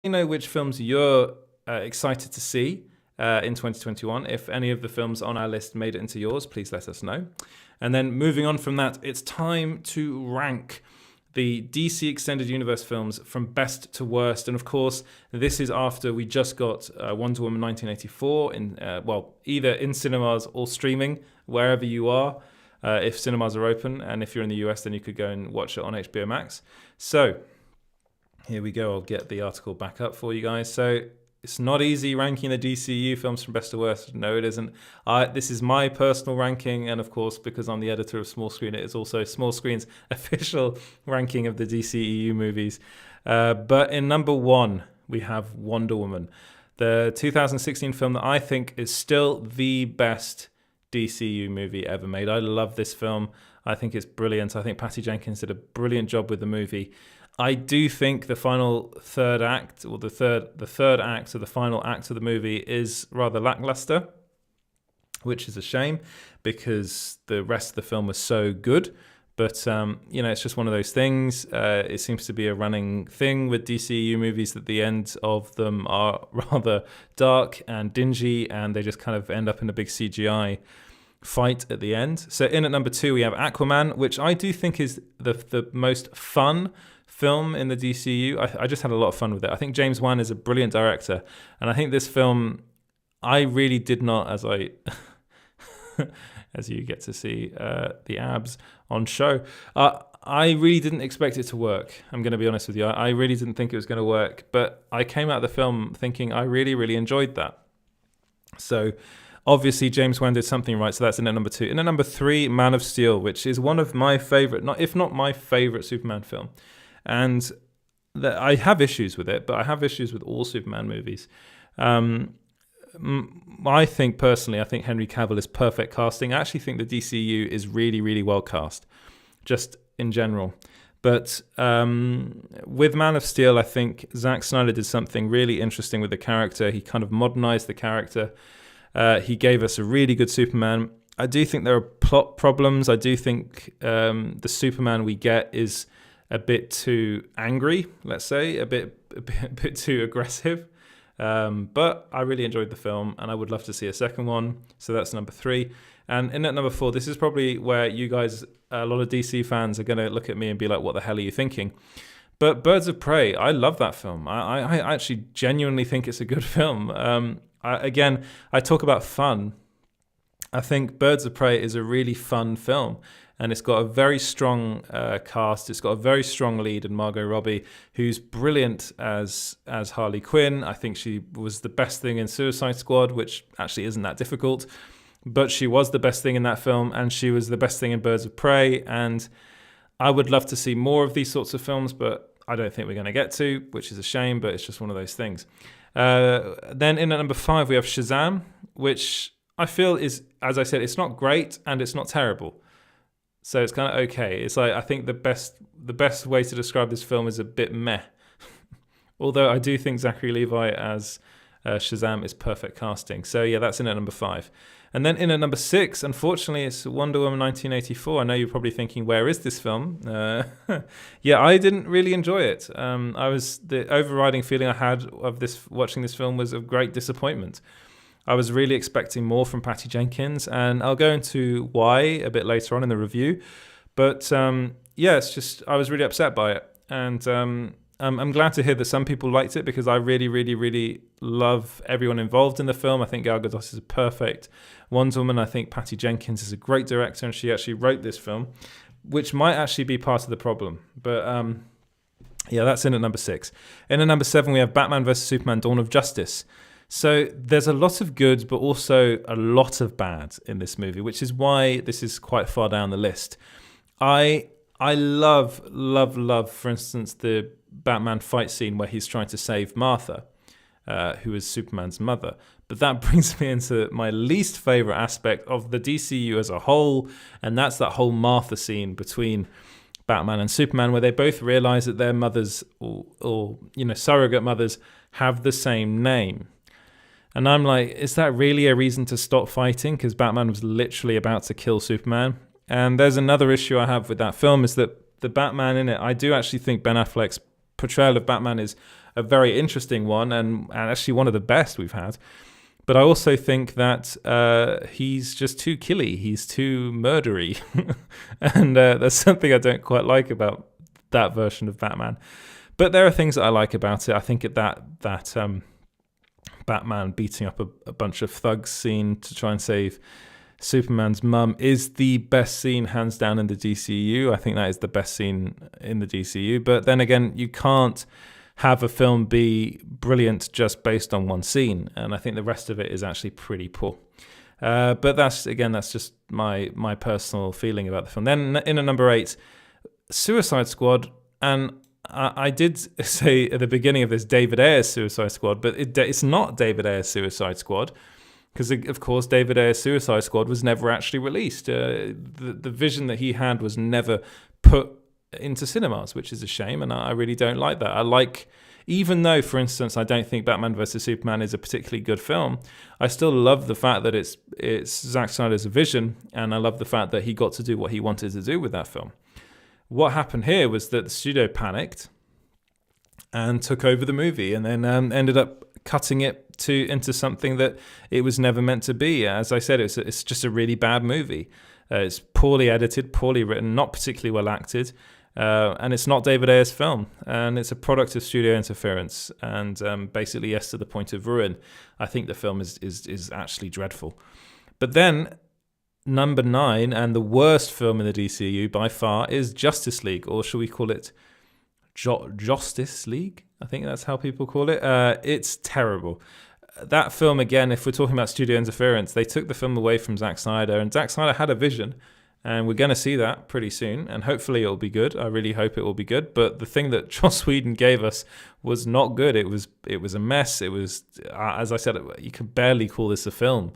know which films you're excited to see in 2021. If any of the films on our list made it into yours, please let us know. And then moving on from that, it's time to rank the DC Extended Universe films from best to worst. And of course, this is after we just got Wonder Woman 1984 in, either in cinemas or streaming, wherever you are, if cinemas are open. And if you're in the US, then you could go and watch it on HBO Max. So here we go. I'll get the article back up for you guys. So it's not easy ranking the DCEU films from best to worst. No, it isn't. This is my personal ranking, and of course, because I'm the editor of Small Screen, it is also Small Screen's official ranking of the DCEU movies. But in number one, we have Wonder Woman, the 2016 film that I think is still the best DCEU movie ever made. I love this film. I think it's brilliant. I think Patty Jenkins did a brilliant job with the movie. I do think the final third act, or the third act, or the final act of the movie is rather lackluster, which is a shame because the rest of the film was so good. But, it's just one of those things. It seems to be a running thing with DCEU movies that the end of them are rather dark and dingy, and they just kind of end up in a big CGI fight at the end. So in at number two, we have Aquaman, which I do think is the most fun film in the DCU. I just had a lot of fun with it. I think James Wan is a brilliant director, and I think this film, I really did not, as you get to see the abs on show, I really didn't expect it to work. I'm going to be honest with you. I really didn't think it was going to work, but I came out of the film thinking I really, really enjoyed that. So obviously James Wan did something right, so that's in at number two. In at number three, Man of Steel, which is one of my favorite, if not my favorite Superman film. And I have issues with it, but I have issues with all Superman movies. I think Henry Cavill is perfect casting. I actually think the DCU is really, really well cast, just in general. But with Man of Steel, I think Zack Snyder did something really interesting with the character. He kind of modernized the character. He gave us a really good Superman. I do think there are plot problems. I do think the Superman we get is a bit too angry, let's say, a bit too aggressive. But I really enjoyed the film, and I would love to see a second one. So that's number three. And in at number four, this is probably where you guys, a lot of DC fans, are going to look at me and be like, what the hell are you thinking? But Birds of Prey, I love that film. I actually genuinely think it's a good film. I talk about fun. I think Birds of Prey is a really fun film. And it's got a very strong cast. It's got a very strong lead in Margot Robbie, who's brilliant as Harley Quinn. I think she was the best thing in Suicide Squad, which actually isn't that difficult. But she was the best thing in that film, and she was the best thing in Birds of Prey. And I would love to see more of these sorts of films, but I don't think we're going to get to, which is a shame, but it's just one of those things. Then in at number five, we have Shazam, which I feel is, as I said, it's not great and it's not terrible. So it's kind of okay. It's like, I think the best way to describe this film is a bit meh. Although I do think Zachary Levi as Shazam is perfect casting. So yeah, that's in at number five. And then in at number six, unfortunately, it's Wonder Woman 1984. I know you're probably thinking, where is this film? Yeah, I didn't really enjoy it. The overriding feeling I had of watching this film was of great disappointment. I was really expecting more from Patty Jenkins, and I'll go into why a bit later on in the review. But it's just, I was really upset by it. And I'm glad to hear that some people liked it, because I really, really, really love everyone involved in the film. I think Gal Gadot is a perfect Wonder Woman. I think Patty Jenkins is a great director, and she actually wrote this film, which might actually be part of the problem. But that's in at number six. In at number seven, we have Batman vs. Superman: Dawn of Justice. So there's a lot of good, but also a lot of bad in this movie, which is why this is quite far down the list. I love, for instance, the Batman fight scene where he's trying to save Martha, who is Superman's mother. But that brings me into my least favorite aspect of the DCU as a whole, and that's that whole Martha scene between Batman and Superman, where they both realize that their mothers or surrogate mothers have the same name. And I'm like, is that really a reason to stop fighting? Because Batman was literally about to kill Superman. And there's another issue I have with that film, is that the Batman in it, I do actually think Ben Affleck's portrayal of Batman is a very interesting one and actually one of the best we've had. But I also think that he's just too killy. He's too murdery. And there's something I don't quite like about that version of Batman. But there are things that I like about it. I think that Batman beating up a bunch of thugs scene to try and save Superman's mum is the best scene, hands down, in the DCEU. I think that is the best scene in the DCEU. But then again, you can't have a film be brilliant just based on one scene. And I think the rest of it is actually pretty poor. But that's just my personal feeling about the film. Then in at number 8, Suicide Squad. And I did say at the beginning of this David Ayer's Suicide Squad, but it's not David Ayer's Suicide Squad. Because, of course, David Ayer's Suicide Squad was never actually released. The vision that he had was never put into cinemas, which is a shame, and I really don't like that. Even though, for instance, I don't think Batman vs Superman is a particularly good film, I still love the fact that it's Zack Snyder's vision, and I love the fact that he got to do what he wanted to do with that film. What happened here was that the studio panicked and took over the movie, and then ended up cutting it into something that it was never meant to be. As I said, it's just a really bad movie. It's poorly edited, poorly written, not particularly well acted, and it's not David Ayer's film. And it's a product of studio interference, and basically, yes, to the point of ruin. I think the film is actually dreadful. But then, number 9, and the worst film in the DCEU by far, is Justice League, or shall we call it Justice League? I think that's how people call it. It's terrible. That film, again, if we're talking about studio interference, they took the film away from Zack Snyder, and Zack Snyder had a vision, and we're going to see that pretty soon, and hopefully it'll be good. I really hope it will be good. But the thing that Joss Whedon gave us was not good. It was a mess. It was, as I said, you could barely call this a film.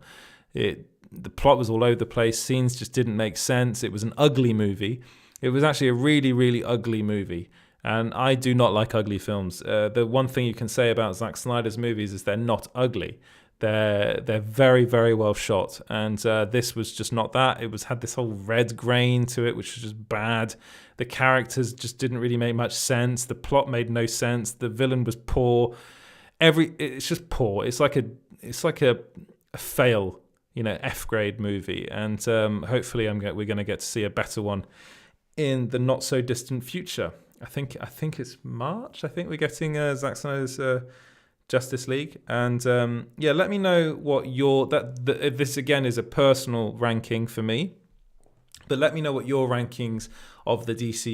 The plot was all over the place. Scenes just didn't make sense. It was an ugly movie. It was actually a really, really ugly movie. And I do not like ugly films. The one thing you can say about Zack Snyder's movies is they're not ugly. They're very, very well shot. And this was just not that. It had this whole red grain to it, which was just bad. The characters just didn't really make much sense. The plot made no sense. The villain was poor. It's just poor. It's like a fail, F grade movie. And hopefully we're going to get to see a better one in the not so distant future. I think it's March. I think we're getting Zack Snyder's Justice League, and let me know what this again is a personal ranking for me, but let me know what your rankings of the DCU